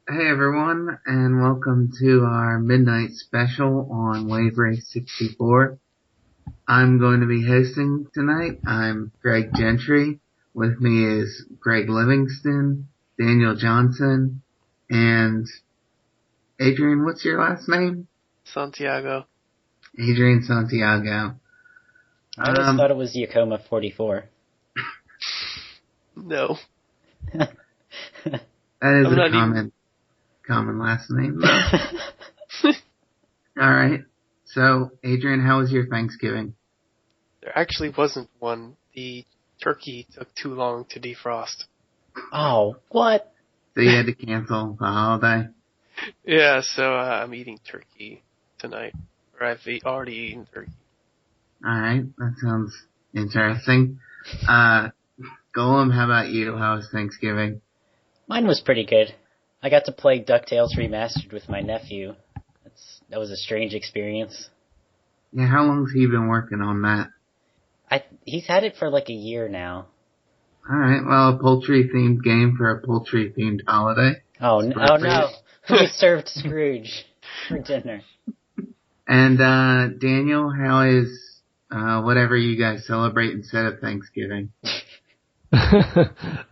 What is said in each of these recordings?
Hey everyone, and welcome to our midnight special on Wave Race 64. I'm going to be hosting tonight. I'm Greg Gentry. With me is Greg Livingston, Daniel Johnson, and Adrian, what's your last name? Santiago. Adrian Santiago. I always thought it was Yakoma 44. No. That is a common last name, though. Alright. So, Adrian, how was your Thanksgiving? There actually wasn't one. The turkey took too long to defrost. Oh, what? So you had to cancel the holiday? Yeah, so I'm eating turkey tonight. Or I've already eaten turkey. Alright, that sounds interesting. Golem, how about you? How was Thanksgiving? Mine was pretty good. I got to play DuckTales Remastered with my nephew. That was a strange experience. Yeah, how long's he been working on that? He's had it for like a year now. Alright, well, a poultry-themed game for a poultry-themed holiday. Oh no! We served Scrooge for dinner. And, Daniel, how is, whatever you guys celebrate instead of Thanksgiving?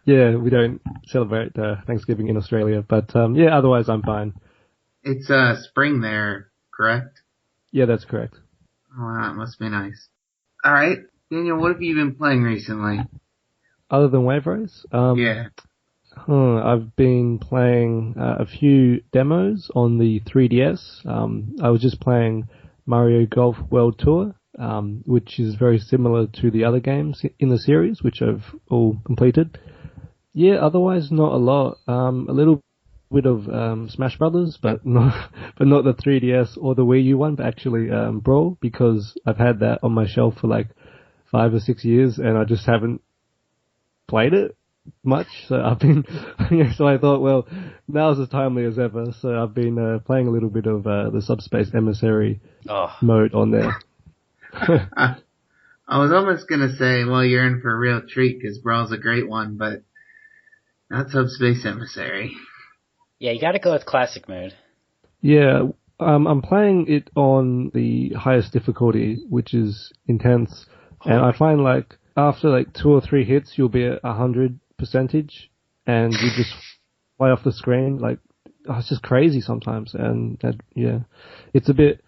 Yeah, we don't celebrate Thanksgiving in Australia, but yeah, otherwise I'm fine. It's spring there, correct? Yeah, that's correct. Oh, wow, it must be nice. Alright, Daniel, what have you been playing recently? Other than Wave Race? Yeah. I've been playing a few demos on the 3DS. I was just playing Mario Golf World Tour, which is very similar to the other games in the series, which I've all completed. Yeah, otherwise not a lot. A little bit of Smash Brothers, but not the 3DS or the Wii U one, but actually Brawl, because I've had that on my shelf for like 5 or 6 years, and I just haven't played it much. So I've been, so I thought, well, now's as timely as ever. So I've been playing a little bit of the Subspace Emissary mode on there. I was almost gonna say, well, you're in for a real treat because Brawl's a great one, but not Subspace Emissary. Yeah, you gotta go with classic mode. Yeah, I'm playing it on the highest difficulty, which is intense, and I find like after like 2 or 3 hits, you'll be at 100%, and you just fly off the screen. Like, it's just crazy sometimes, and yeah, it's a bit.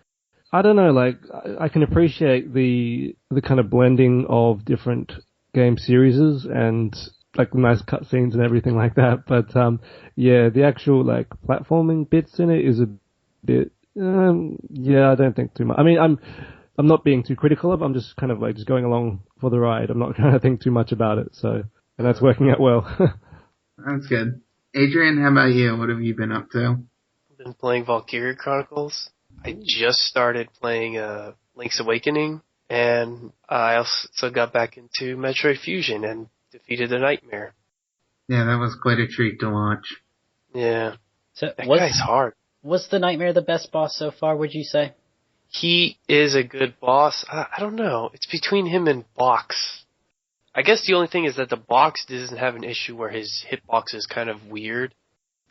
I don't know, like, I can appreciate the kind of blending of different game series and like nice cutscenes and everything like that, but yeah, the actual like platforming bits in it is a bit, yeah, I don't think too much. I mean, I'm not being too critical of it, I'm just kind of like just going along for the ride. I'm not going to think too much about it, so, and that's working out well. That's good. Adrian, how about you? What have you been up to? I've been playing Valkyria Chronicles. I just started playing Link's Awakening, and I also got back into Metroid Fusion and defeated the Nightmare. Yeah, that was quite a treat to watch. Yeah. So that guy's hard. Was the Nightmare the best boss so far, would you say? He is a good boss. I don't know. It's between him and Box. I guess the only thing is that the Box doesn't have an issue where his hitbox is kind of weird.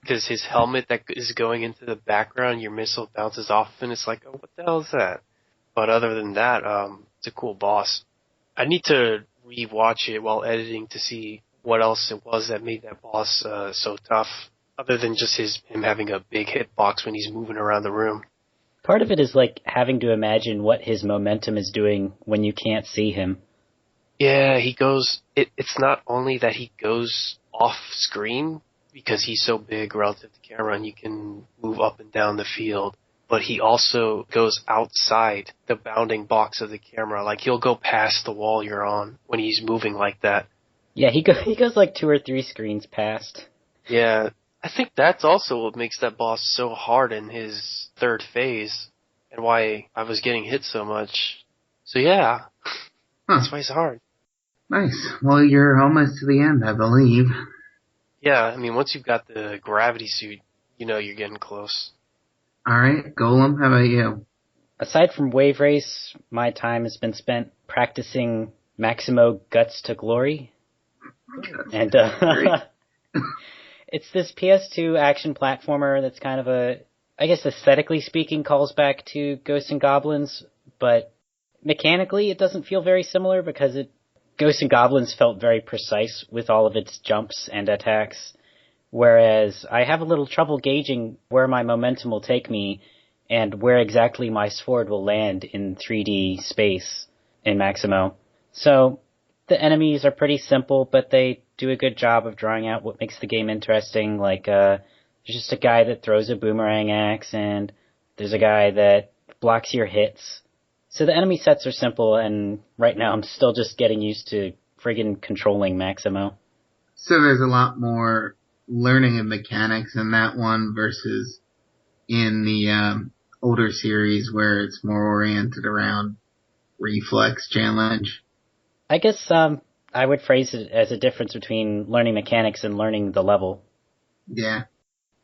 Because his helmet that is going into the background, your missile bounces off, and it's like, oh, what the hell is that? But other than that, it's a cool boss. I need to re-watch it while editing to see what else it was that made that boss so tough, other than just him having a big hitbox when he's moving around the room. Part of it is like having to imagine what his momentum is doing when you can't see him. Yeah, he goes... It's not only that he goes off-screen, because he's so big relative to camera and you can move up and down the field. But he also goes outside the bounding box of the camera. Like, he'll go past the wall you're on when he's moving like that. Yeah, he goes like 2 or 3 screens past. Yeah, I think that's also what makes that boss so hard in his third phase, and why I was getting hit so much. So yeah, that's why he's hard. Nice. Well, you're almost to the end, I believe. Yeah, I mean, once you've got the gravity suit, you know you're getting close. Alright, Golem, how about you? Aside from Wave Race, my time has been spent practicing Maximo Guts to Glory. And It's this PS2 action platformer that's kind of I guess aesthetically speaking, calls back to Ghosts and Goblins, but mechanically it doesn't feel very similar because Ghosts and Goblins felt very precise with all of its jumps and attacks, whereas I have a little trouble gauging where my momentum will take me and where exactly my sword will land in 3D space in Maximo. So the enemies are pretty simple, but they do a good job of drawing out what makes the game interesting, like there's just a guy that throws a boomerang axe, and there's a guy that blocks your hits. So the enemy sets are simple, and right now I'm still just getting used to friggin' controlling Maximo. So there's a lot more learning of mechanics in that one versus in the older series where it's more oriented around reflex challenge. I guess I would phrase it as a difference between learning mechanics and learning the level. Yeah.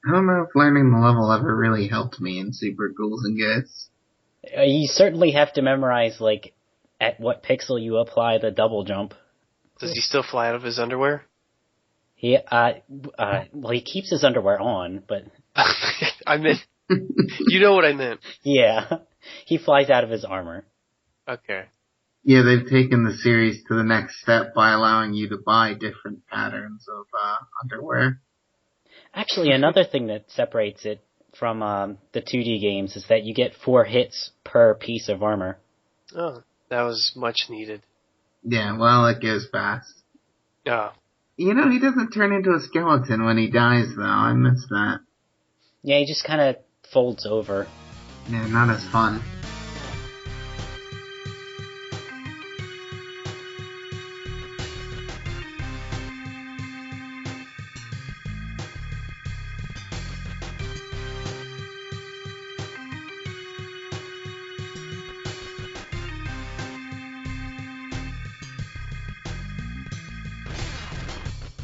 I don't know if learning the level ever really helped me in Super Ghouls and Ghosts. You certainly have to memorize, like, at what pixel you apply the double jump. Does he still fly out of his underwear? Well, he keeps his underwear on, but... I meant... You know what I meant. Yeah. He flies out of his armor. Okay. Yeah, they've taken the series to the next step by allowing you to buy different patterns of underwear. Actually, another thing that separates it from the 2D games is that you get 4 hits per piece of armor. Oh, that was much needed. Yeah, well, it goes fast. Oh. You know, he doesn't turn into a skeleton when he dies, though. I miss that. Yeah, he just kind of folds over. Yeah, not as fun.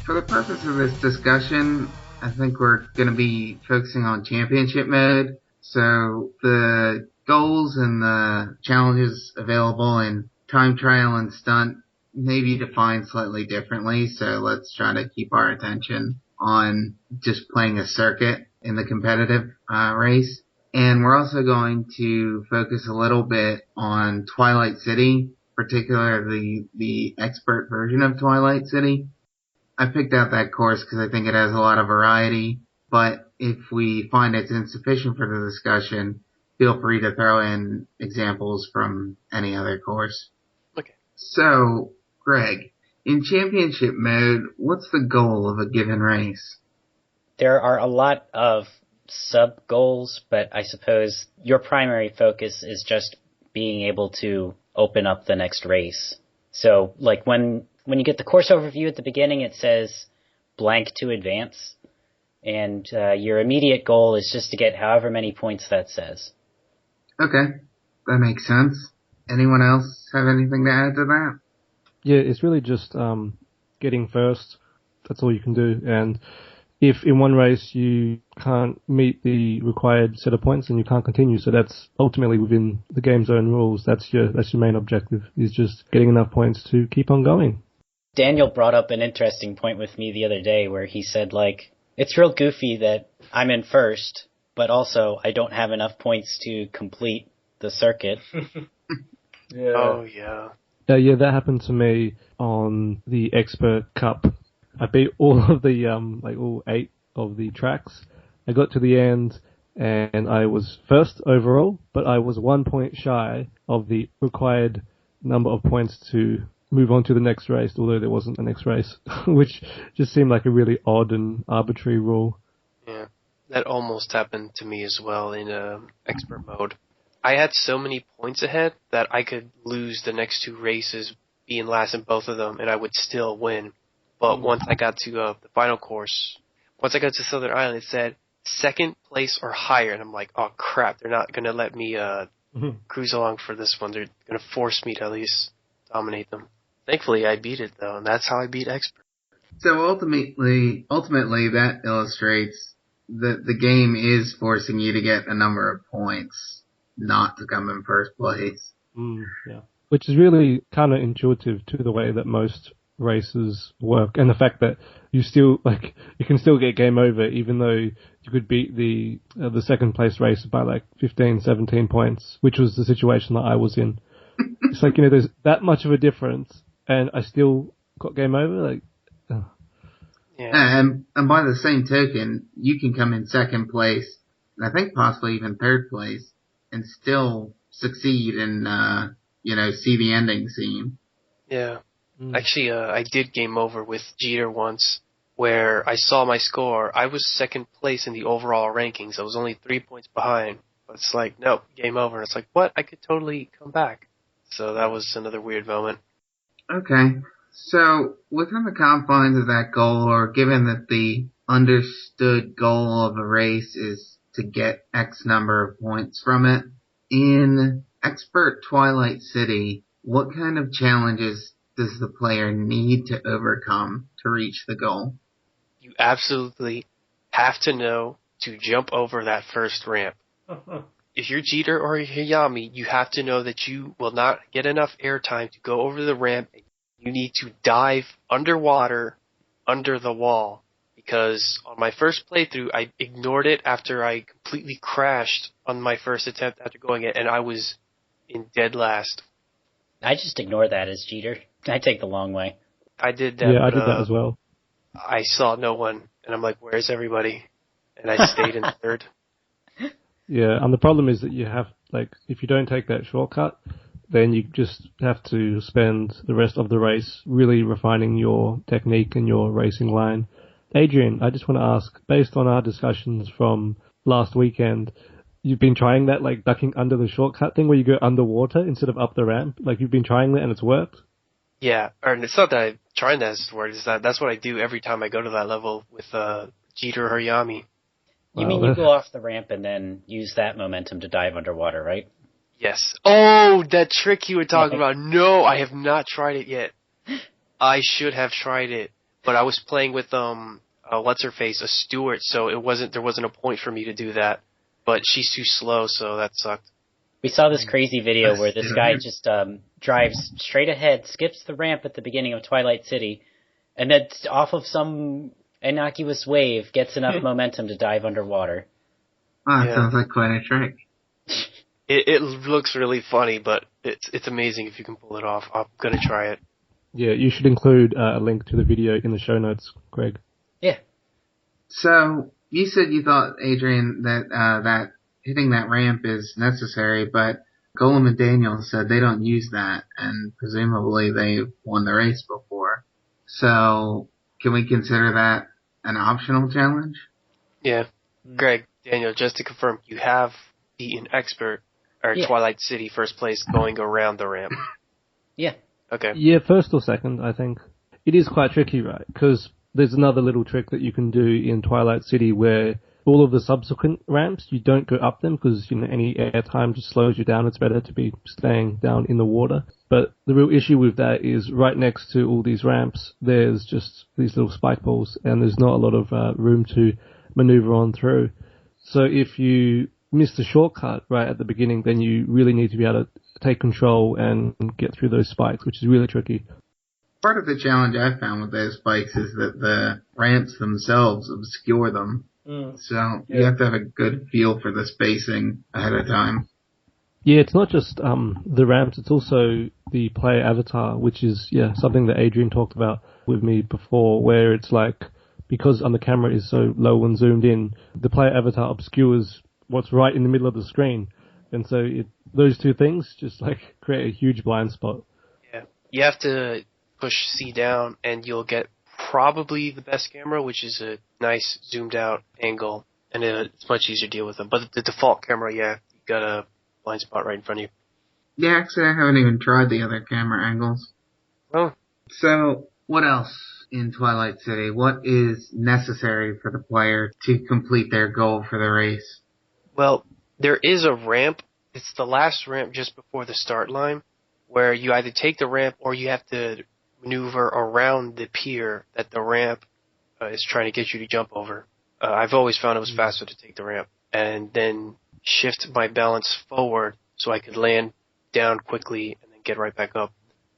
For the purpose of this discussion, I think we're going to be focusing on championship mode. So the goals and the challenges available in time trial and stunt may be defined slightly differently. So let's try to keep our attention on just playing a circuit in the competitive race. And we're also going to focus a little bit on Twilight City, particularly the expert version of Twilight City. I picked out that course because I think it has a lot of variety, but if we find it's insufficient for the discussion, feel free to throw in examples from any other course. Okay. So, Greg, in championship mode, what's the goal of a given race? There are a lot of sub-goals, but I suppose your primary focus is just being able to open up the next race. So, like when you get the course overview at the beginning, it says blank to advance, and your immediate goal is just to get however many points that says. Okay, that makes sense. Anyone else have anything to add to that? Yeah, it's really just getting first. That's all you can do. And if in one race you can't meet the required set of points, then you can't continue. So that's ultimately within the game's own rules. That's your main objective, is just getting enough points to keep on going. Daniel brought up an interesting point with me the other day where he said, like, it's real goofy that I'm in first, but also I don't have enough points to complete the circuit. Yeah. Oh, yeah. Yeah, that happened to me on the Expert Cup. I beat all of the, all 8 of the tracks. I got to the end and I was first overall, but I was 1 point shy of the required number of points to move on to the next race, although there wasn't a next race, which just seemed like a really odd and arbitrary rule. Yeah, that almost happened to me as well in expert mode. I had so many points ahead that I could lose the next 2 races, being last in both of them, and I would still win. But once I got to the final course, once I got to Southern Island, it said second place or higher, and I'm like, oh crap, they're not going to let me cruise along for this one. They're going to force me to at least dominate them. Thankfully, I beat it, though, and that's how I beat Expert. So ultimately, that illustrates that the game is forcing you to get a number of points, not to come in first place. Yeah. Which is really counterintuitive to the way that most races work, and the fact that you still you can still get game over even though you could beat the second place race by like 15, 17 points, which was the situation that I was in. It's like, there's that much of a difference, and I still got game over. Like, Yeah. And by the same token, you can come in second place, and I think possibly even third place, and still succeed and see the ending scene. Yeah. Actually, I did game over with Jeter once, where I saw my score. I was second place in the overall rankings. I was only 3 points behind. But it's like, nope, game over. It's like, what? I could totally come back. So that was another weird moment. Okay. So, within the confines of that goal, or given that the understood goal of a race is to get X number of points from it, in Expert Twilight City, what kind of challenges does the player need to overcome to reach the goal? You absolutely have to know to jump over that first ramp. If you're Jeter or Hayami, you have to know that you will not get enough airtime to go over the ramp. You need to dive underwater, under the wall. Because on my first playthrough, I ignored it after I completely crashed on my first attempt after going it, and I was in dead last. I just ignore that as Jeter. I take the long way. I did that. Yeah, I did that as well. I saw no one, and I'm like, where's everybody? And I stayed in third. Yeah, and the problem is that you have, if you don't take that shortcut, then you just have to spend the rest of the race really refining your technique and your racing line. Adrian, I just want to ask, based on our discussions from last weekend, you've been trying that, ducking under the shortcut thing where you go underwater instead of up the ramp? You've been trying that and it's worked? Yeah, and it's not that I'm trying that as word, it's that's what I do every time I go to that level with Jeter or Hayami. You mean you go off the ramp and then use that momentum to dive underwater, right? Yes. Oh, that trick you were talking about. No, I have not tried it yet. I should have tried it, but I was playing with what's her face, a Stewart, so there wasn't a point for me to do that. But she's too slow, so that sucked. We saw this crazy video where this guy just drives straight ahead, skips the ramp at the beginning of Twilight City, and then off of some innocuous wave gets enough momentum to dive underwater. Oh, that sounds like quite a trick. It looks really funny, but it's amazing if you can pull it off. I'm gonna try it. Yeah, you should include a link to the video in the show notes, Greg. Yeah. So, you said you thought, Adrian, that hitting that ramp is necessary, but Golem and Daniel said they don't use that, and presumably they've won the race before. So, can we consider that an optional challenge? Yeah. Greg, Daniel, just to confirm, you have beaten Expert, or Twilight City first place going around the ramp. Yeah. Okay. Yeah, first or second, I think. It is quite tricky, right? Because there's another little trick that you can do in Twilight City where all of the subsequent ramps, you don't go up them because, any airtime just slows you down. It's better to be staying down in the water. But the real issue with that is right next to all these ramps, there's just these little spike balls and there's not a lot of room to maneuver on through. So if you miss the shortcut right at the beginning, then you really need to be able to take control and get through those spikes, which is really tricky. Part of the challenge I've found with those spikes is that the ramps themselves obscure them. So you have to have a good feel for the spacing ahead of time. Yeah, it's not just the ramps, it's also the player avatar, which is something that Adrian talked about with me before, where it's because on the camera is so low and zoomed in, the player avatar obscures what's right in the middle of the screen. And so those two things just create a huge blind spot. Yeah. You have to push C down and you'll get probably the best camera, which is a nice zoomed out angle, and it's much easier to deal with them. But the default camera, you got a blind spot right in front of you. Yeah, actually I haven't even tried the other camera angles. Oh. So, what else in Twilight City? What is necessary for the player to complete their goal for the race? Well, there is a ramp. It's the last ramp just before the start line, where you either take the ramp or you have to maneuver around the pier that the ramp is trying to get you to jump over. I've always found it was faster to take the ramp and then shift my balance forward so I could land down quickly and then get right back up.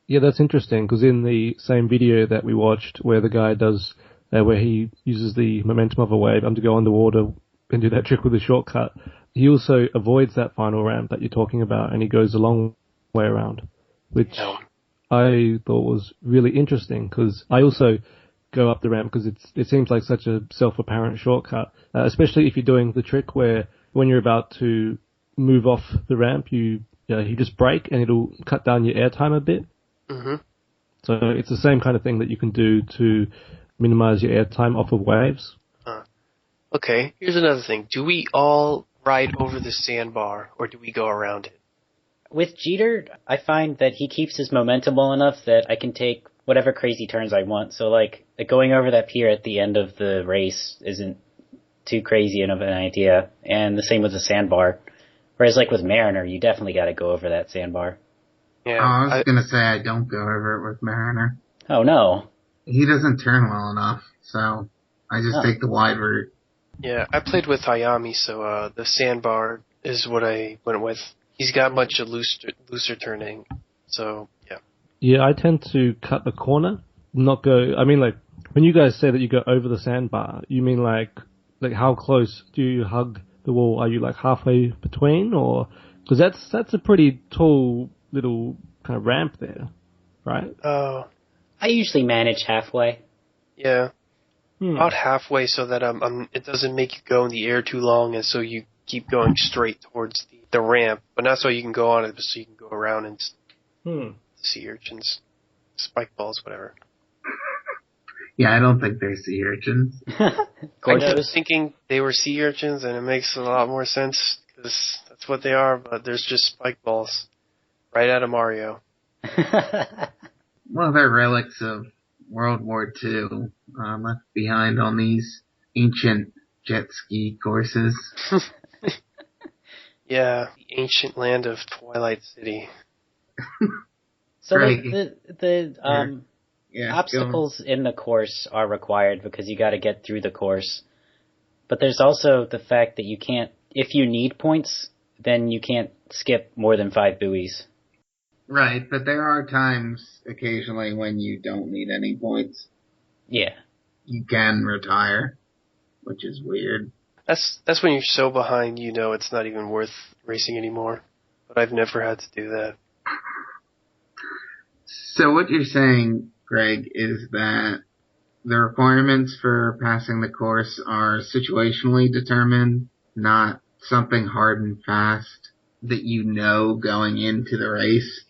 Yeah, that's interesting, because in the same video that we watched where the guy does, where he uses the momentum of a wave to go underwater and do that trick with a shortcut, he also avoids that final ramp that you're talking about, and he goes a long way around, which I thought was really interesting, because I also go up the ramp because it seems like such a self-apparent shortcut, especially if you're doing the trick where when you're about to move off the ramp, you just brake and it'll cut down your airtime a bit. Mm-hmm. So it's the same kind of thing that you can do to minimize your airtime off of waves. Okay, here's another thing. Do we all ride over the sandbar, or do we go around it? With Jeter, I find that he keeps his momentum well enough that I can take whatever crazy turns I want. So, like, going over that pier at the end of the race isn't too crazy of an idea. And the same with the sandbar. Whereas, like, with Mariner, you definitely got to go over that sandbar. Yeah, I was going to say I don't go over it with Mariner. Oh, no. He doesn't turn well enough, so I just take the wide route. Yeah, I played with Hayami, so the sandbar is what I went with. He's got much of looser turning, so yeah. Yeah, I tend to cut the corner, not go. I mean, like when you guys say that you go over the sandbar, you mean like how close do you hug the wall? Are you like halfway between, or because that's a pretty tall little kind of ramp there, right? Oh, I usually manage halfway. Yeah. About halfway, so that it doesn't make you go in the air too long, and so you keep going straight towards the ramp, but not so you can go on it, but so you can go around and sea urchins, spike balls, whatever. Yeah, I don't think they're sea urchins. I kept thinking they were sea urchins, and it makes a lot more sense, because that's what they are, but there's just spike balls. Right out of Mario. Well, they're relics of World War II, left behind on these ancient jet ski courses. Yeah, the ancient land of Twilight City. So Right. the obstacles in the course are required because you got to get through the course. But there's also the fact that you can't, if you need points, then you can't skip more than 5 buoys. Right, but there are times occasionally when you don't need any points. Yeah. You can retire, which is weird. That's when you're so behind, you know it's not even worth racing anymore. But I've never had to do that. So what you're saying, Greg, is that the requirements for passing the course are situationally determined, not something hard and fast that you know going into the race?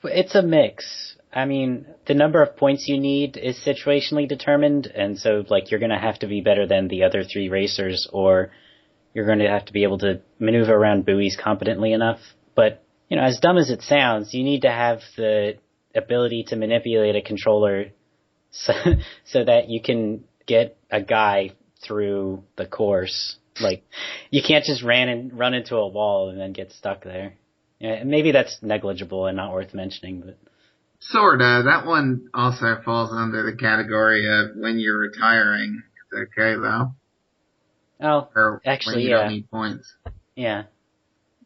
It's a mix. I mean, the number of points you need is situationally determined, and so, like, you're going to have to be better than the other 3 racers, or you're going to have to be able to maneuver around buoys competently enough. But, you know, as dumb as it sounds, you need to have the ability to manipulate a controller so that you can get a guy through the course. Like, you can't just run into a wall and then get stuck there. Yeah, maybe that's negligible and not worth mentioning, but... Sorta. That one also falls under the category of when you're retiring. It's okay, though. Oh, Or actually, when you don't need points. Yeah.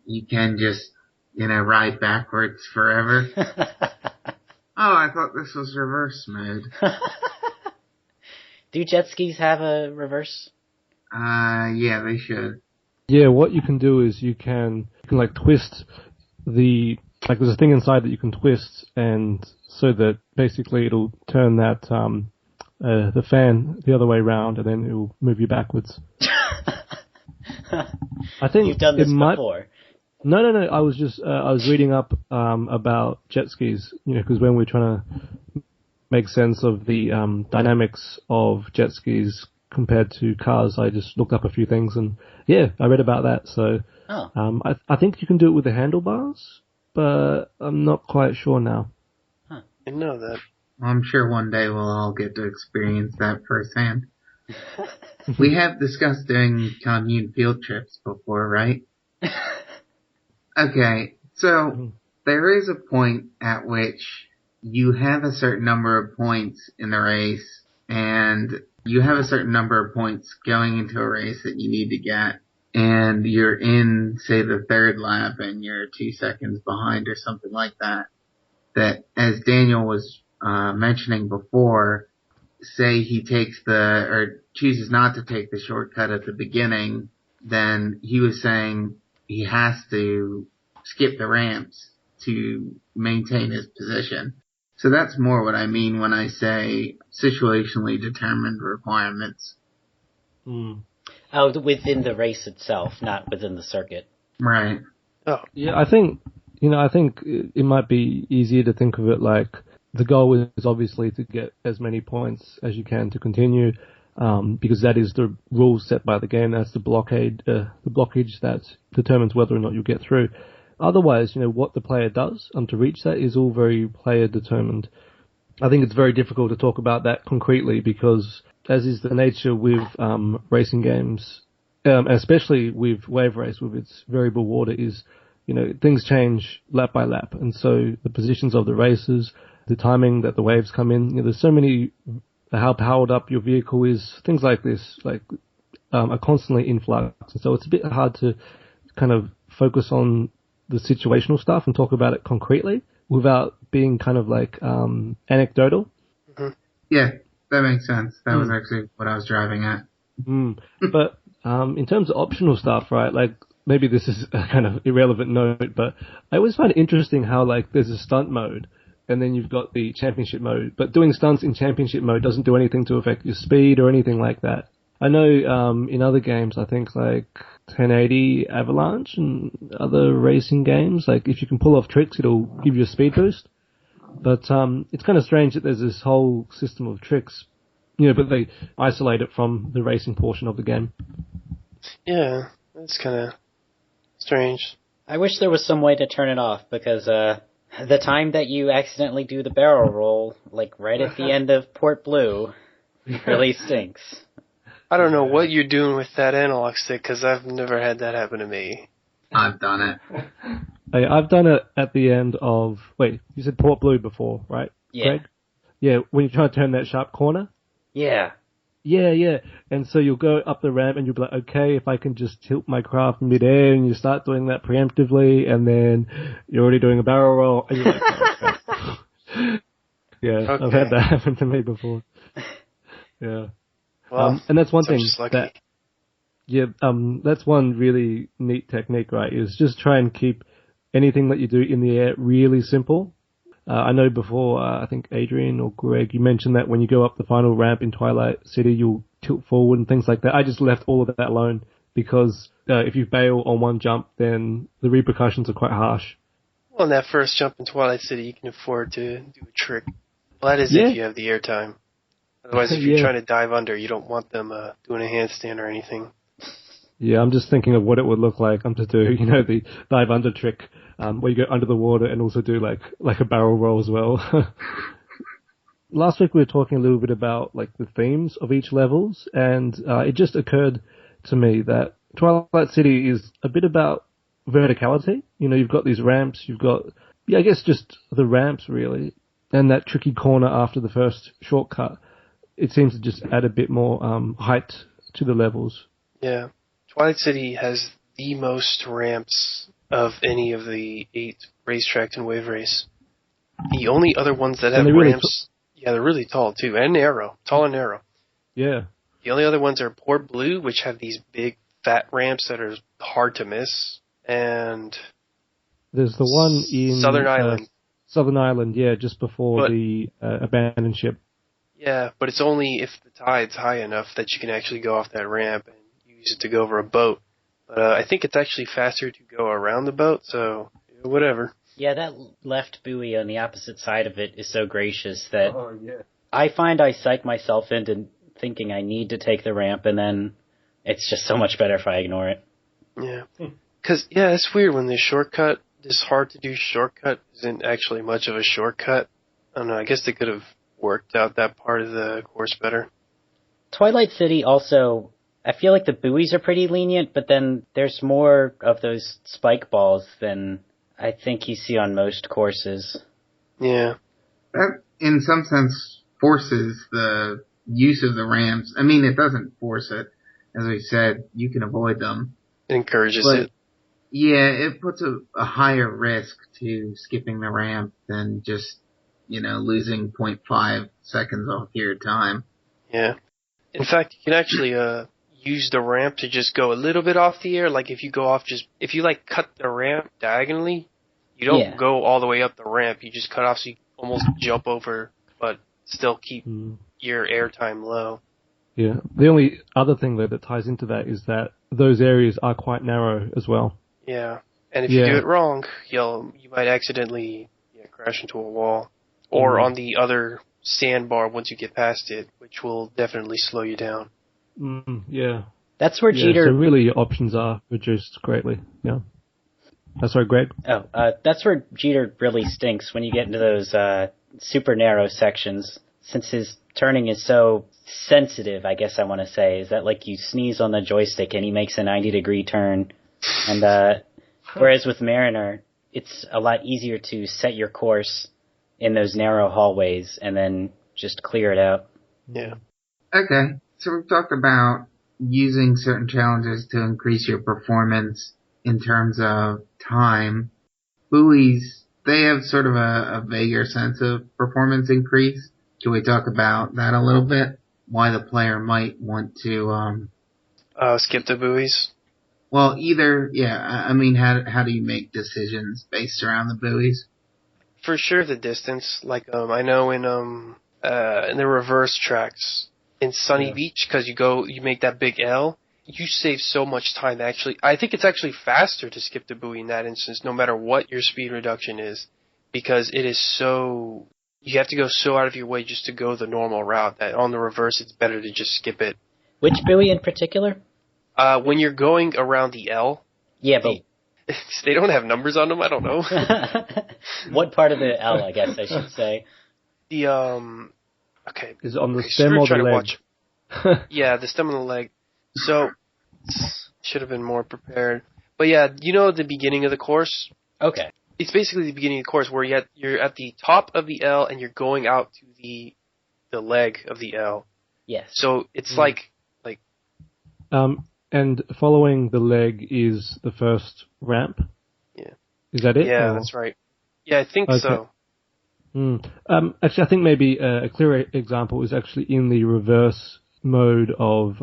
You can just, ride backwards forever. Oh, I thought this was reverse mode. Do jet skis have a reverse? Yeah, they should. Yeah, what you can do is you can like twist there's a thing inside that you can twist, and so that basically it'll turn that the fan the other way around, and then it'll move you backwards. I think you've done this before. No. I was reading up about jet skis, because when we're trying to make sense of the dynamics of jet skis compared to cars, I just looked up a few things, and I read about that. So I think you can do it with the handlebars, but I'm not quite sure now. Huh. I know that. I'm sure one day we'll all get to experience that firsthand. We have discussed doing commune field trips before, right? Okay, so there is a point at which you have a certain number of points in the race, and you have a certain number of points going into a race that you need to get, and you're in, say, the 3rd lap, and you're 2 seconds behind or something like that. that, as Daniel was mentioning before, say he takes or chooses not to take the shortcut at the beginning, then he was saying he has to skip the ramps to maintain his position. So that's more what I mean when I say situationally determined requirements. Mm. Oh, within the race itself, not within the circuit. Right. Oh. Yeah, I think it might be easier to think of it like the goal is obviously to get as many points as you can to continue, because that is the rule set by the game. That's the blockade, the blockage that determines whether or not you get through. Otherwise, what the player does to reach that is all very player determined. I think it's very difficult to talk about that concretely because, as is the nature with racing games, especially with Wave Race, with its variable water, is things change lap by lap, and so the positions of the racers, the timing that the waves come in, there's so many, how powered up your vehicle is, things like this, are constantly in flux, and so it's a bit hard to kind of focus on the situational stuff and talk about it concretely without being kind of anecdotal. Mm-hmm. Yeah, that makes sense. That was actually what I was driving at. But in terms of optional stuff, right, maybe this is a kind of irrelevant note, but I always find it interesting how there's a stunt mode and then you've got the championship mode, but doing stunts in championship mode doesn't do anything to affect your speed or anything like that. I know in other games, I think 1080 Avalanche and other racing games, if you can pull off tricks, it'll give you a speed boost. But it's kind of strange that there's this whole system of tricks, but they isolate it from the racing portion of the game. Yeah, that's kind of strange. I wish there was some way to turn it off, because the time that you accidentally do the barrel roll, right at the end of Port Blue, really stinks. I don't know what you're doing with that analog stick, because I've never had that happen to me. I've done it. Hey, I've done it at the end of... Wait, you said Port Blue before, right, Yeah. Greg? Yeah, when you try to turn that sharp corner? Yeah. Yeah. And so you'll go up the ramp and you'll be like, okay, if I can just tilt my craft mid-air, and you start doing that preemptively, and then you're already doing a barrel roll, and you're like, oh, okay. Yeah, okay. I've had that happen to me before. Yeah. Well, and that's one thing that, that's one really neat technique, right, is just try and keep anything that you do in the air really simple. I know before, I think Adrian or Greg, you mentioned that when you go up the final ramp in Twilight City, you'll tilt forward and things like that. I just left all of that alone because if you bail on one jump, then the repercussions are quite harsh. Well, in that first jump in Twilight City, you can afford to do a trick. Well, that is if you have the airtime. Otherwise, if you're trying to dive under, you don't want them doing a handstand or anything. Yeah, I'm just thinking of what it would look like to do, the dive under trick, where you go under the water and also do like a barrel roll as well. Last week we were talking a little bit about the themes of each levels, and it just occurred to me that Twilight City is a bit about verticality. You've got these ramps, you've got, I guess just the ramps really, and that tricky corner after the first shortcut. It seems to just add a bit more height to the levels. Yeah. Twilight City has the most ramps of any of the 8 racetracks in Wave Race. The only other ones that have ramps, they're really tall too, and narrow, tall and narrow. Yeah. The only other ones are Port Blue, which have these big fat ramps that are hard to miss, and there's the one in Southern Island. Southern Island, yeah, just before the abandoned ship. Yeah, but it's only if the tide's high enough that you can actually go off that ramp and use it to go over a boat. But I think it's actually faster to go around the boat, so whatever. Yeah, that left buoy on the opposite side of it is so gracious that I find I psych myself into thinking I need to take the ramp, and then it's just so much better if I ignore it. Yeah. Because, it's weird when this shortcut, this hard-to-do shortcut, isn't actually much of a shortcut. I don't know, I guess they could have worked out that part of the course better. Twilight City also, I feel like the buoys are pretty lenient, but then there's more of those spike balls than I think you see on most courses. Yeah. That, in some sense, forces the use of the ramps. I mean, it doesn't force it. As we said, you can avoid them. It encourages it. Yeah, it puts a higher risk to skipping the ramp than just, losing point 0.5 seconds off your time. Yeah. In fact, you can actually use the ramp to just go a little bit off the air. Like if you go off if you like cut the ramp diagonally, you don't go all the way up the ramp. You just cut off so you almost jump over, but still keep your air time low. Yeah. The only other thing though that ties into that is that those areas are quite narrow as well. Yeah. And if you do it wrong, you might accidentally crash into a wall. Or on the other sandbar once you get past it, which will definitely slow you down. Yeah. That's where Jeter... So really your options are reduced greatly. Yeah. That's right, Greg. That's where Jeter really stinks when you get into those super narrow sections. Since his turning is so sensitive, I guess I want to say, is that like you sneeze on the joystick and he makes a 90-degree turn. And whereas with Mariner, it's a lot easier to set your course in those narrow hallways and then just clear it out. Yeah. Okay, so we've talked about using certain challenges to increase your performance in terms of time. Buoys, they have sort of a vaguer sense of performance increase. Can we talk about that a little bit? Why the player might want to skip the buoys? Well, either, I mean, how do you make decisions based around the buoys? For sure, the distance. Like, I know in the reverse tracks in Sunny Beach, because you make that big L, you save so much time. Actually, I think it's actually faster to skip the buoy in that instance, no matter what your speed reduction is, because it is so. You have to go so out of your way just to go the normal route that on the reverse, it's better to just skip it. Which buoy in particular? When you're going around the L. Yeah, but they don't have numbers on them. I don't know. What part of the L, I guess I should say. The okay. Is it on the stem or the leg? Yeah, the stem and the leg. So should have been more prepared. But yeah, the beginning of the course. Okay. It's basically the beginning of the course where you're at the top of the L and you're going out to the leg of the L. Yes. So it's like. And following the leg is the first ramp? Yeah. Is that it? Yeah, that's right. Yeah, I think so. Actually, I think maybe a clearer example is actually in the reverse mode of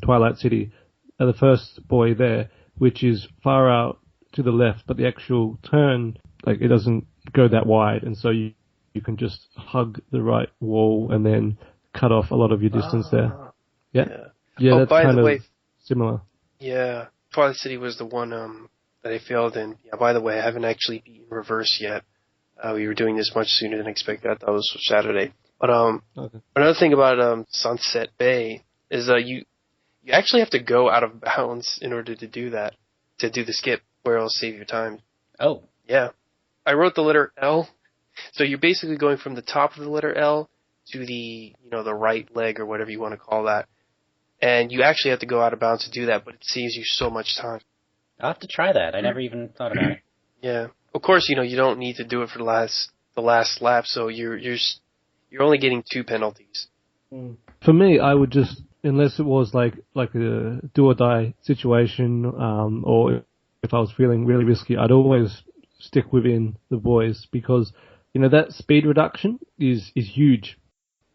Twilight City. The first buoy there, which is far out to the left, but the actual turn, it doesn't go that wide, and so you can just hug the right wall and then cut off a lot of your distance there. Yeah. Yeah, that's by kind the of way, similar. Yeah, Twilight City was the one that I failed in. Yeah, by the way, I haven't actually beaten reverse yet. We were doing this much sooner than expected. I thought it was Saturday. But another thing about Sunset Bay is you actually have to go out of bounds in order to do that, to do the skip, where it'll save your time. Oh. Yeah. I wrote the letter L, so you're basically going from the top of the letter L to the the right leg or whatever you want to call that. And you actually have to go out of bounds to do that, but it saves you so much time. I'll have to try that. I never even thought about it. Yeah. Of course, you don't need to do it for the last lap, so you're only getting 2 penalties. For me, I would just, unless it was like a do or die situation, or if I was feeling really risky, I'd always stick within the buoys because, that speed reduction is huge.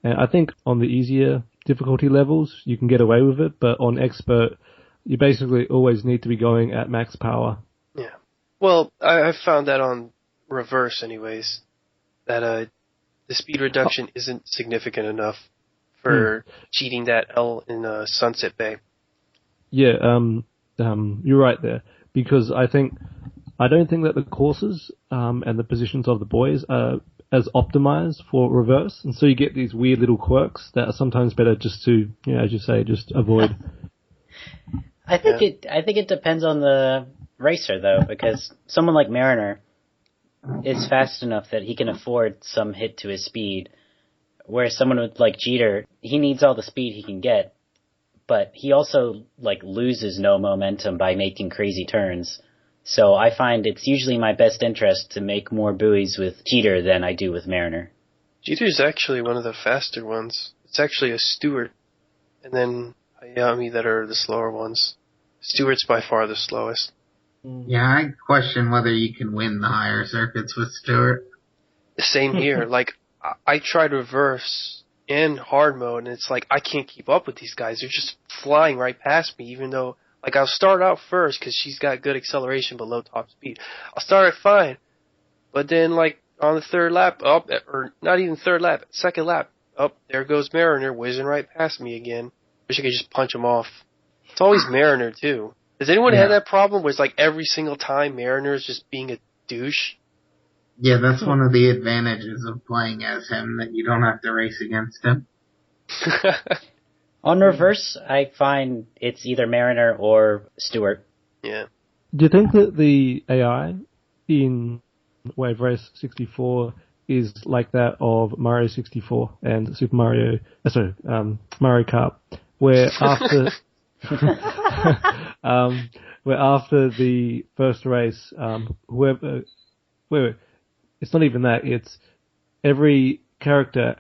And I think on the easier difficulty levels, you can get away with it, but on expert, you basically always need to be going at max power. Yeah. Well, I found that on reverse anyways, that the speed reduction isn't significant enough for cheating that L in Sunset Bay. Yeah, you're right there, because I don't think that the courses and the positions of the buoys are as optimized for reverse, and so you get these weird little quirks that are sometimes better just to, as you say, just avoid. I think it depends on the racer though, because someone like Mariner is fast enough that he can afford some hit to his speed, whereas someone like Jeter, he needs all the speed he can get, but he also loses no momentum by making crazy turns. So I find it's usually my best interest to make more buoys with Jeter than I do with Mariner. Jeter's actually one of the faster ones. It's actually a Stewart, and then Hayami that are the slower ones. Stewart's by far the slowest. Yeah, I question whether you can win the higher circuits with Stewart. Same here. Like, I tried reverse and hard mode, and it's like, I can't keep up with these guys. They're just flying right past me, even though, like, I'll start out first because she's got good acceleration but low top speed. I'll start it fine, but then, like, on the third lap, or not even third lap, second lap, there goes Mariner whizzing right past me again. Wish I could just punch him off. It's always Mariner, too. Does anyone have that problem where it's like every single time Mariner is just being a douche? Yeah, that's one of the advantages of playing as him, that you don't have to race against him. On reverse, I find it's either Mariner or Stewart. Yeah. Do you think that the AI in Wave Race 64 is like that of Mario 64 and Super Mario, Mario Kart, where after where after the first race, it's not even that. It's every character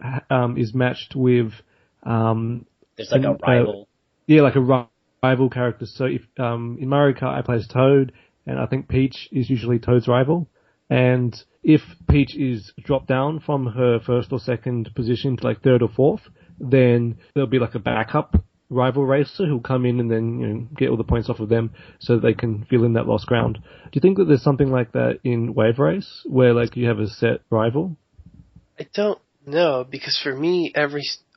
is matched with there's like a rival. Like a rival character. So if in Mario Kart I play as Toad, and I think Peach is usually Toad's rival. And if Peach is dropped down from her first or second position to like third or fourth, then there'll be like a backup rival racer who'll come in and then get all the points off of them so they can fill in that lost ground. Do you think that there's something like that in Wave Race where like you have a set rival? I don't know, because for me,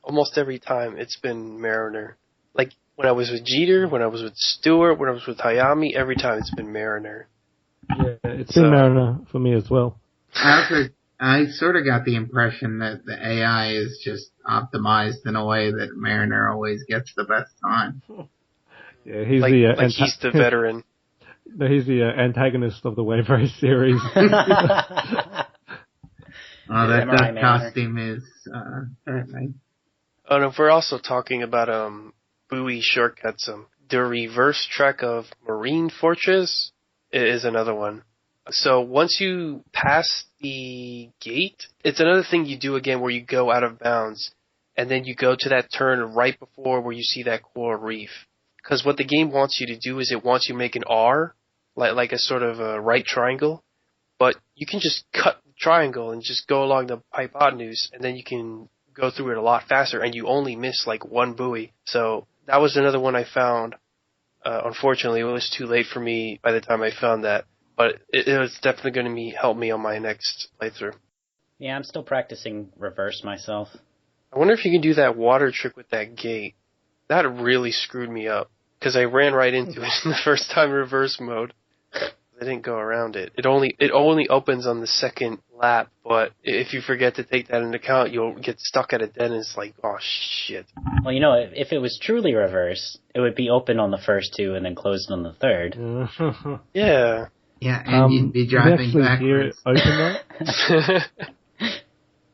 almost every time it's been Mariner. Like when I was with Jeter, when I was with Stewart, when I was with Hayami, every time it's been Mariner. Yeah, it's been Mariner for me as well. I sort of got the impression that the AI is just optimized in a way that Mariner always gets the best time. Yeah, he's he's the veteran. He's the antagonist of the Wave Race series. That costume is threatening. Oh, no, if we're also talking about buoy shortcuts, the reverse track of Marine Fortress is another one. So once you pass the gate, it's another thing you do again where you go out of bounds, and then you go to that turn right before where you see that coral reef. Because what the game wants you to do is it wants you to make an R, like a sort of a right triangle, but you can just cut the triangle and just go along the hypotenuse, and then you can go through it a lot faster, and you only miss like one buoy. So that was another one I found. Unfortunately, it was too late for me by the time I found that. But it was definitely going to help me on my next playthrough. Yeah, I'm still practicing reverse myself. I wonder if you can do that water trick with that gate. That really screwed me up, because I ran right into it in the first time reverse mode. I didn't go around it. It only opens on the second lap, but if you forget to take that into account, you'll get stuck at a dead end. It's like, oh shit. Well, if it was truly reverse, it would be open on the first two and then closed on the third. Yeah. Yeah, and you'd be driving backwards. Hear it open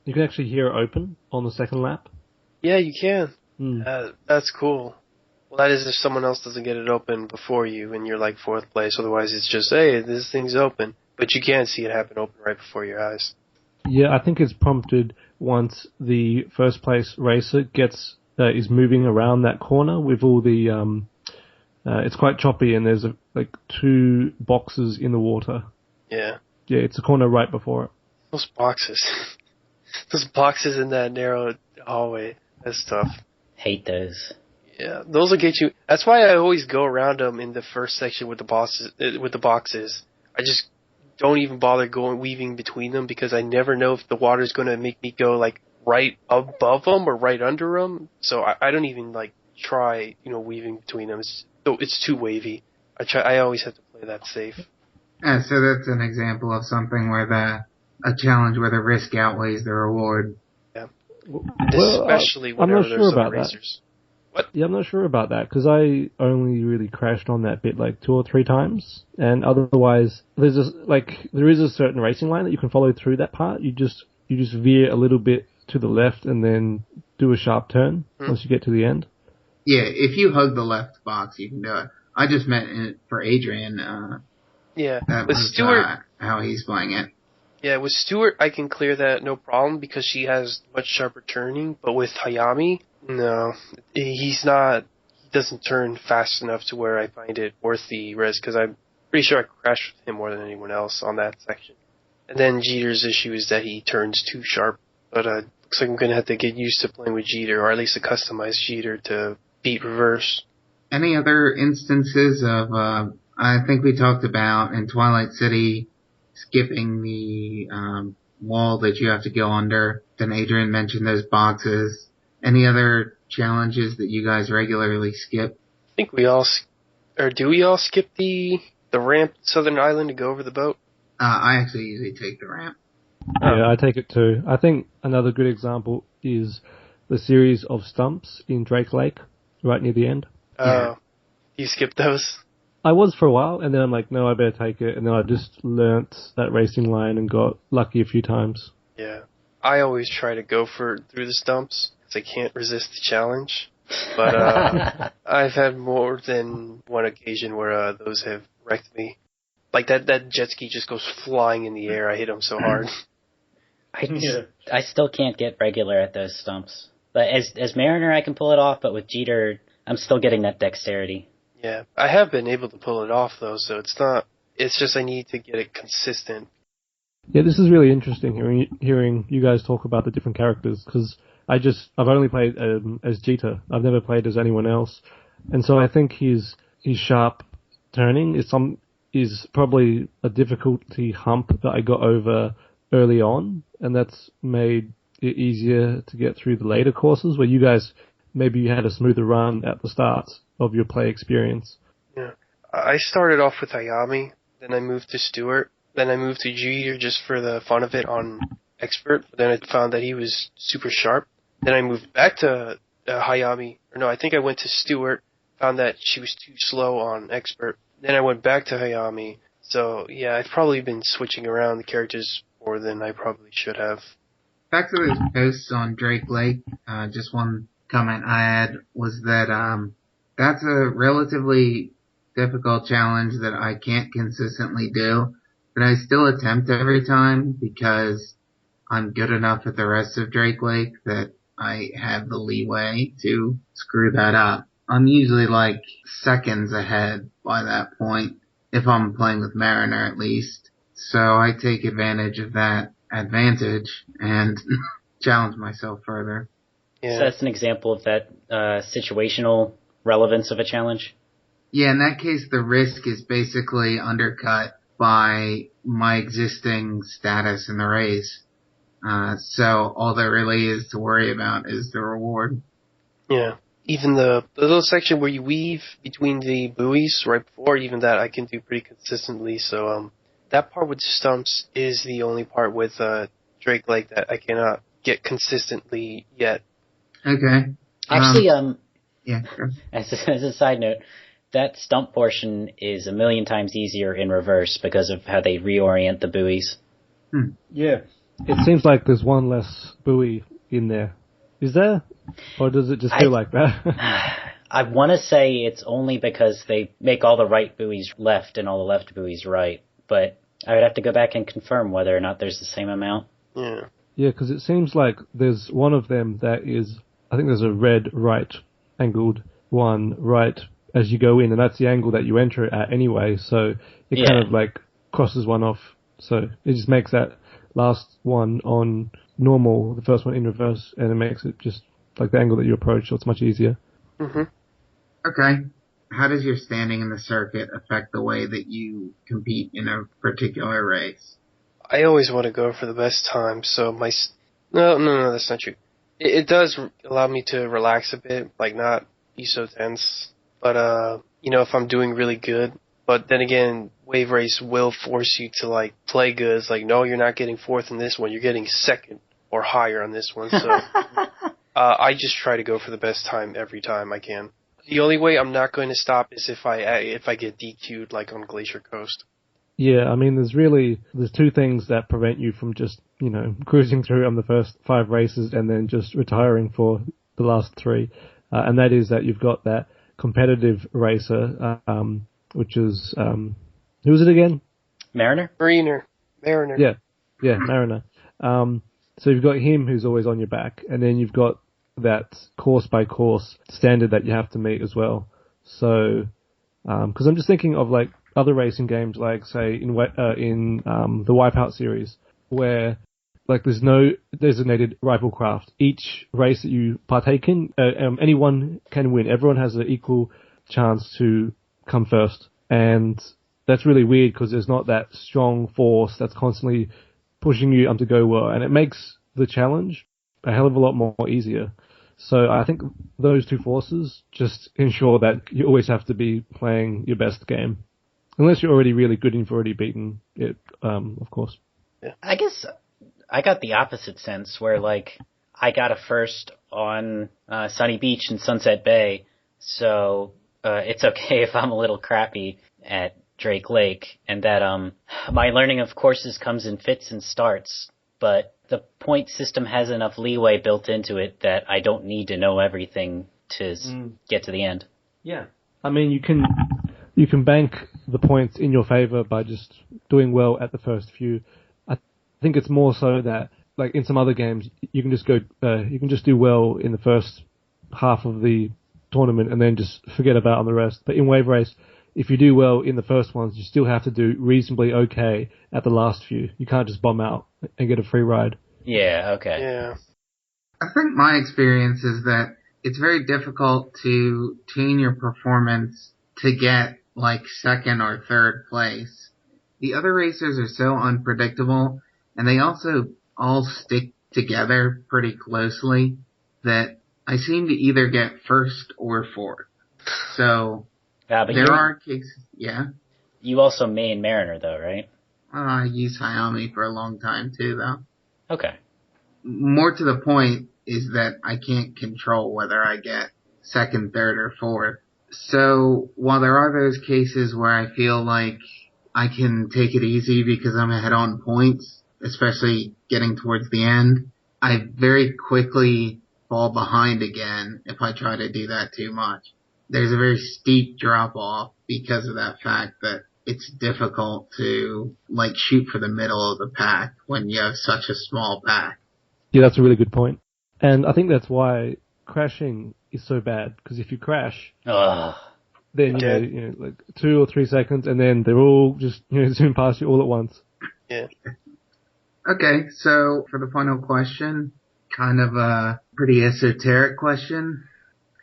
You can actually hear it open on the second lap? Yeah, you can. That's cool. Well, that is if someone else doesn't get it open before you and you're like fourth place. Otherwise, it's just, hey, this thing's open. But you can see it happen open right before your eyes. Yeah, I think it's prompted once the first place racer is moving around that corner with all the... it's quite choppy, and there's like two boxes in the water. Yeah. Yeah, it's a corner right before it. Those boxes. Those boxes in that narrow hallway. That's tough. Hate those. Yeah, those will get you. That's why I always go around them in the first section with the boxes. I just don't even bother weaving between them, because I never know if the water's going to make me go like right above them or right under them. So I don't even like try, weaving between them. It's too wavy. I always have to play that safe. Yeah, so that's an example of something where a challenge where the risk outweighs the reward. Yeah. Well, especially whenever there's some racers. What? Yeah, I'm not sure about that, because I only really crashed on that bit like 2 or 3 times, and otherwise there is a certain racing line that you can follow through that part. You just veer a little bit to the left and then do a sharp turn once you get to the end. Yeah, if you hug the left box, you can do it. I just meant it for Adrian. Yeah, that with was Stewart, how he's playing it. Yeah, with Stewart, I can clear that no problem because she has much sharper turning. But with Hayami, no, he doesn't turn fast enough to where I find it worth the risk, because Pretty sure I crashed with him more than anyone else on that section. And then Jeter's issue is that he turns too sharp. But looks like I'm going to have to get used to playing with Jeter, or at least a customized Jeter to beat reverse. Any other instances of, I think we talked about in Twilight City skipping the wall that you have to go under. Then Adrian mentioned those boxes. Any other challenges that you guys regularly skip? I think we all, or do we all skip the ramp Southern Island to go over the boat? I actually usually take the ramp. Yeah, I take it too. I think another good example is the series of stumps in Drake Lake, right near the end. Yeah. You skip those? I was for a while, and then I'm like, no, I better take it. And then I just learnt that racing line and got lucky a few times. Yeah. I always try to go through the stumps, because I can't resist the challenge. But I've had more than one occasion where those have wrecked me. Like that jet ski just goes flying in the air. I hit him so hard. I still can't get regular at those stumps. But as Mariner, I can pull it off, but with Jeter, I'm still getting that dexterity. Yeah, I have been able to pull it off though, so it's just I need to get it consistent. Yeah, this is really interesting hearing you guys talk about the different characters, because I've only played as Jeter. I've never played as anyone else, and so I think his sharp turning is probably a difficulty hump that I got over early on, and that's made it easier to get through the later courses where you guys maybe you had a smoother run at the start of your play experience. Yeah, I started off with Hayami, then I moved to Stewart, then I moved to Jeter just for the fun of it on Expert, but then I found that he was super sharp. Then I moved back to Hayami, or no, I think I went to Stewart, found that she was too slow on Expert. Then I went back to Hayami. So, yeah, I've probably been switching around the characters more than I probably should have. Back to those posts on Drake Lake, just one comment I had was that that's a relatively difficult challenge that I can't consistently do, but I still attempt every time because I'm good enough at the rest of Drake Lake that I have the leeway to screw that up. I'm usually like seconds ahead by that point, if I'm playing with Mariner at least. So I take advantage of that advantage and challenge myself further. Yeah. So that's an example of that situational relevance of a challenge? Yeah, in that case, the risk is basically undercut by my existing status in the race. So all there really is to worry about is the reward. Yeah. Even the little section where you weave between the buoys right before, even that I can do pretty consistently. So that part with stumps is the only part with Drake Lake that I cannot get consistently yet. Okay. Actually, yeah. Sure. as a side note, that stump portion is a million times easier in reverse because of how they reorient the buoys. Yeah. It seems like there's one less buoy in there. Is there? Or does it just feel like that? I want to say it's only because they make all the right buoys left and all the left buoys right, but I would have to go back and confirm whether or not there's the same amount. Yeah. Yeah, because it seems like there's one of them that is, I think there's a red right angled one right as you go in, and that's the angle that you enter it at anyway, so it kind of like crosses one off. So it just makes that last one on normal, the first one in reverse, and it makes it just like the angle that you approach, so it's much easier. Mm-hmm. Okay. How does your standing in the circuit affect the way that you compete in a particular race? I always want to go for the best time, so no, that's not true. It does allow me to relax a bit, like not be so tense. But, if I'm doing really good, but then again, Wave Race will force you to, like, play good. It's like, no, you're not getting fourth in this one. You're getting second or higher on this one. So, I just try to go for the best time every time I can. The only way I'm not going to stop is if I get DQ'd, like on Glacier Coast. Yeah, I mean, there's two things that prevent you from just, cruising through on the first 5 races and then just retiring for the last 3. And that is that you've got that competitive racer, which is, who was it again? Mariner. Yeah, Mariner. So you've got him who's always on your back, and then you've got that course by course standard that you have to meet as well. So, because I'm just thinking of like, other racing games, like say in the Wipeout series, where like there's no designated rival craft. Each race that you partake in, anyone can win. Everyone has an equal chance to come first, and that's really weird because there's not that strong force that's constantly pushing you to go well, and it makes the challenge a hell of a lot more easier. So I think those two forces just ensure that you always have to be playing your best game. Unless you're already really good and you've already beaten it, of course. Yeah. I guess I got the opposite sense where, like, I got a first on Sunny Beach and Sunset Bay, so it's okay if I'm a little crappy at Drake Lake, and that my learning of courses comes in fits and starts, but the point system has enough leeway built into it that I don't need to know everything to get to the end. Yeah. I mean, you can bank the points in your favor by just doing well at the first few. I think it's more so that, like in some other games, you can just do well in the first half of the tournament and then just forget about on the rest. But in Wave Race, if you do well in the first ones, you still have to do reasonably okay at the last few. You can't just bomb out and get a free ride. Yeah, okay. Yeah. I think my experience is that it's very difficult to tune your performance to get like second or third place. The other racers are so unpredictable, and they also all stick together pretty closely that I seem to either get first or fourth. So but there are cases, yeah. You also main Mariner though, right? I used Hayami for a long time too, though. Okay. More to the point is that I can't control whether I get second, third, or fourth. So while there are those cases where I feel like I can take it easy because I'm ahead on points, especially getting towards the end, I very quickly fall behind again if I try to do that too much. There's a very steep drop off because of that fact that it's difficult to like shoot for the middle of the pack when you have such a small pack. Yeah, that's a really good point. And I think that's why crashing is so bad, because if you crash, then you know, like 2 or 3 seconds, and then they're all just zoom past you all at once. Yeah. Okay, so for the final question, kind of a pretty esoteric question.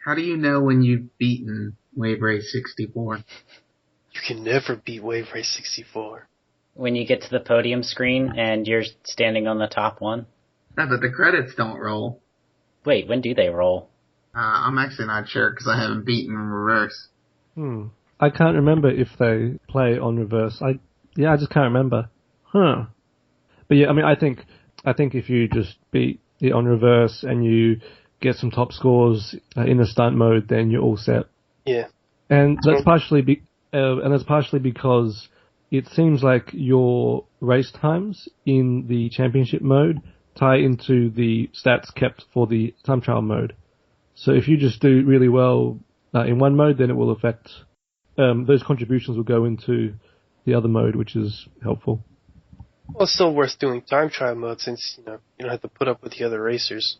How do you know when you've beaten Wave Race 64? You can never beat Wave Race 64. When you get to the podium screen and you're standing on the top one? No, but the credits don't roll. Wait, when do they roll? I'm actually not sure because I haven't beaten in reverse. I can't remember if they play on reverse. I just can't remember. But yeah, I mean, I think if you just beat it on reverse and you get some top scores in the stunt mode, then you're all set. Yeah. And that's partially because it seems like your race times in the championship mode tie into the stats kept for the time trial mode. So if you just do really well in one mode, then it will affect those contributions will go into the other mode, which is helpful. Well, it's still worth doing time trial mode since you don't have to put up with the other racers.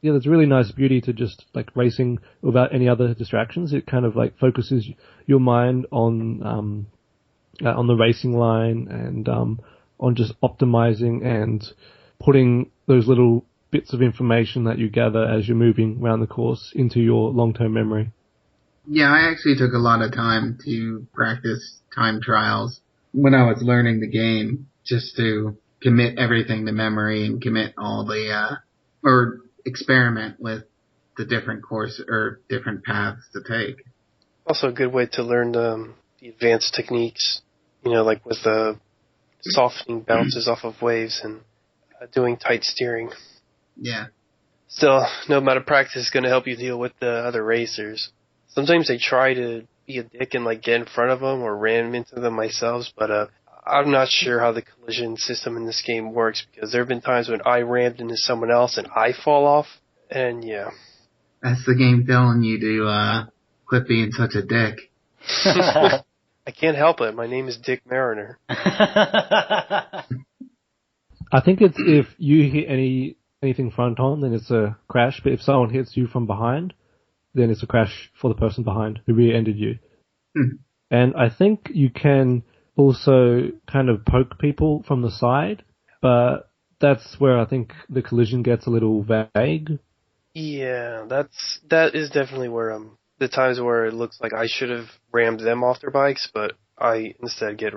Yeah, there's really nice beauty to just like racing without any other distractions. It kind of like focuses your mind on the racing line and on just optimizing and putting those little bits of information that you gather as you're moving around the course into your long-term memory. Yeah, I actually took a lot of time to practice time trials when I was learning the game, just to commit everything to memory and commit all the, or experiment with the different course or different paths to take. Also a good way to learn the advanced techniques, like with the softening bounces off of waves and doing tight steering. Yeah. Still, no amount of practice is going to help you deal with the other racers. Sometimes I try to be a dick and like get in front of them or ram into them myself, but I'm not sure how the collision system in this game works because there have been times when I rammed into someone else and I fall off, and yeah. That's the game telling you to quit being such a dick. I can't help it. My name is Dick Mariner. I think it's if you hit anything front on, then it's a crash. But if someone hits you from behind, then it's a crash for the person behind who rear-ended you. And I think you can also kind of poke people from the side, but that's where I think the collision gets a little vague. Yeah, that is definitely where the times where it looks like I should have rammed them off their bikes, but I instead get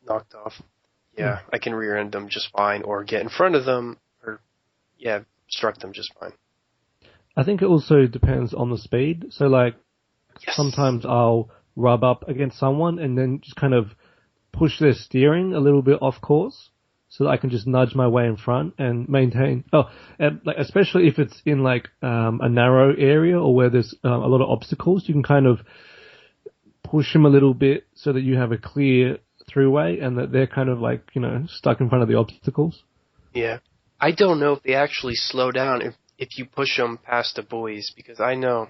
knocked off. Yeah, I can rear end them just fine, or get in front of them, or obstruct them just fine. I think it also depends on the speed. So like sometimes I'll rub up against someone and then just kind of push their steering a little bit off course, so that I can just nudge my way in front and maintain. And like especially if it's in like a narrow area or where there's a lot of obstacles, you can kind of push them a little bit so that you have a clear throughway and that they're kind of like, stuck in front of the obstacles. Yeah. I don't know if they actually slow down if you push them past the buoys, because I know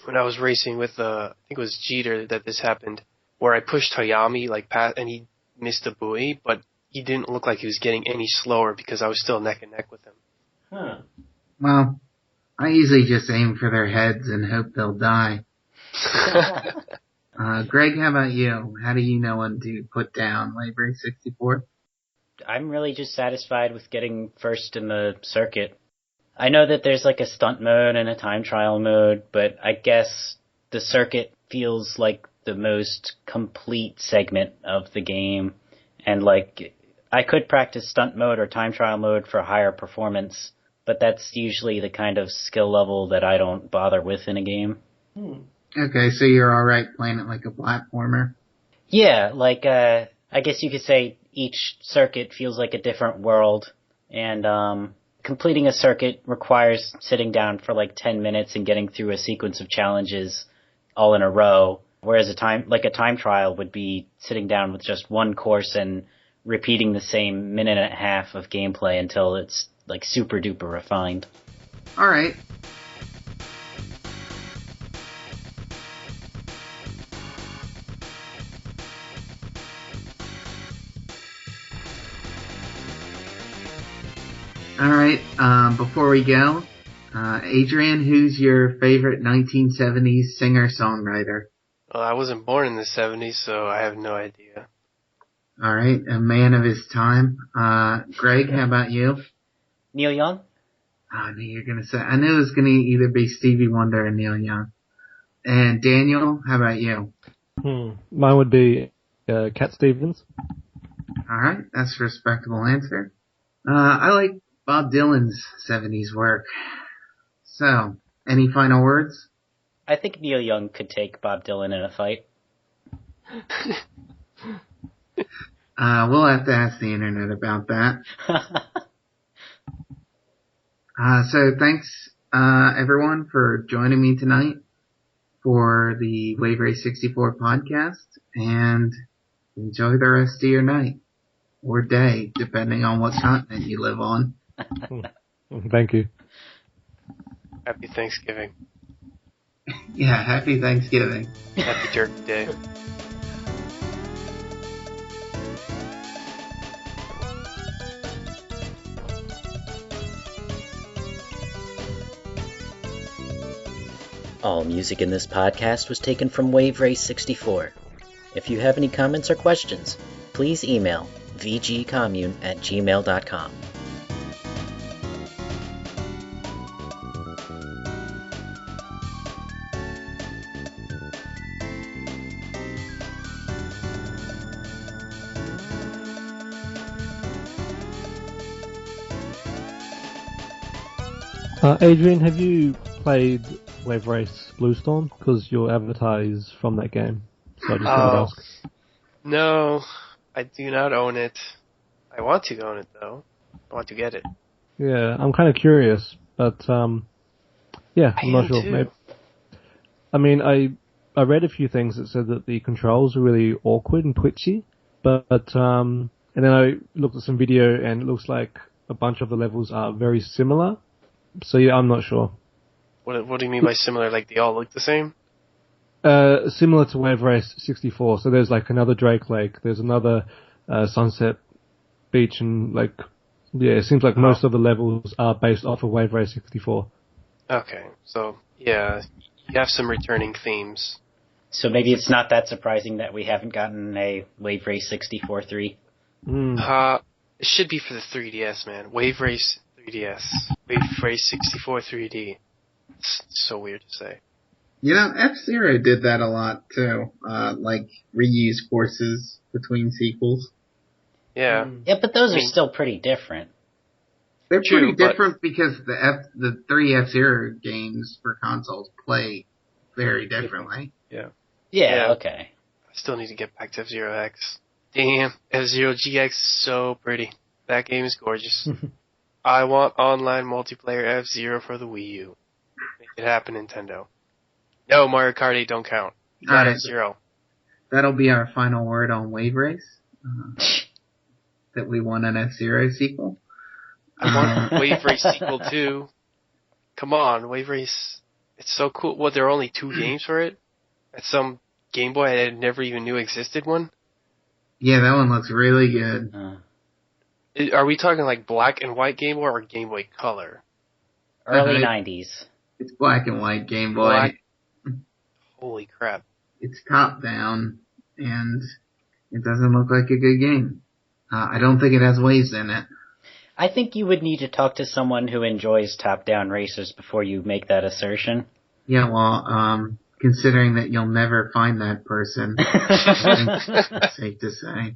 when I was racing with I think it was Jeter that this happened, where I pushed Hayami past and he missed the buoy, but he didn't look like he was getting any slower because I was still neck and neck with him. Huh. Well, I usually just aim for their heads and hope they'll die. Greg, how about you? How do you know when to put down Wave Race 64? I'm really just satisfied with getting first in the circuit. I know that there's like a stunt mode and a time trial mode, but I guess the circuit feels like the most complete segment of the game. And I could practice stunt mode or time trial mode for higher performance, but that's usually the kind of skill level that I don't bother with in a game. Okay, so you're alright playing it like a platformer? Yeah, I guess you could say each circuit feels like a different world, and completing a circuit requires sitting down for 10 minutes and getting through a sequence of challenges all in a row, whereas a time trial would be sitting down with just one course and repeating the same minute and a half of gameplay until it's super duper refined. Alright. Alright, before we go, Adrian, who's your favorite 1970s singer-songwriter? Well, I wasn't born in the 70s, so I have no idea. Alright, a man of his time. Greg, how about you? Neil Young? I knew you were gonna say, I knew it was gonna either be Stevie Wonder or Neil Young. And Daniel, how about you? Mine would be Cat Stevens. Alright, that's a respectable answer. I like Bob Dylan's 70s work. So, any final words? I think Neil Young could take Bob Dylan in a fight. We'll have to ask the internet about that. So thanks, everyone for joining me tonight for the Wave Race 64 podcast, and enjoy the rest of your night. Or day, depending on what continent you live on. Thank you. Happy Thanksgiving. Yeah, happy Thanksgiving. Happy Turkey Day. All music in this podcast was taken from Wave Race 64. If you have any comments or questions, please email vgcommune@gmail.com. Adrian, have you played Wave Race Bluestorm? Because your avatar is from that game. So I just wanted to ask. No, I do not own it. I want to own it, though. I want to get it. Yeah, I'm kind of curious, but yeah, I'm not sure. Maybe. I mean, I read a few things that said that the controls are really awkward and twitchy, but and then I looked at some video and it looks like a bunch of the levels are very similar. So yeah, I'm not sure. What do you mean by similar? Like they all look the same? Similar to Wave Race 64. So there's another Drake Lake, there's another Sunset Beach, and it seems like most of the levels are based off of Wave Race 64. Okay, so yeah, you have some returning themes. So maybe it's not that surprising that we haven't gotten a Wave Race 64-3. It should be for the 3DS, man. Wave Race 3DS. Wave Race 64 3D. It's so weird to say. You know, F-Zero did that a lot too. Like reuse courses between sequels. Yeah. Yeah, but those are still pretty different. They're True, pretty different because the 3 F-Zero games for consoles play very differently. Yeah. Yeah, okay. I still need to get back to F-Zero X. Damn, F-Zero GX is so pretty. That game is gorgeous. I want online multiplayer F-Zero for the Wii U. Make it happen, Nintendo. No, Mario Kart 8 don't count. Not Alright. F-Zero. That'll be our final word on Wave Race. That we want an F-Zero sequel. I want Wave Race sequel too. Come on, Wave Race. It's so cool. What, there are only 2 games for it? At some Game Boy I never even knew existed one? Yeah, that one looks really good. Are we talking like black and white Game Boy or Game Boy Color? Early 90s. It's black and white Game Boy. Black. Holy crap. It's top down, and it doesn't look like a good game. I don't think it has waves in it. I think you would need to talk to someone who enjoys top-down racers before you make that assertion. Yeah, well, considering that you'll never find that person, I think it's safe to say.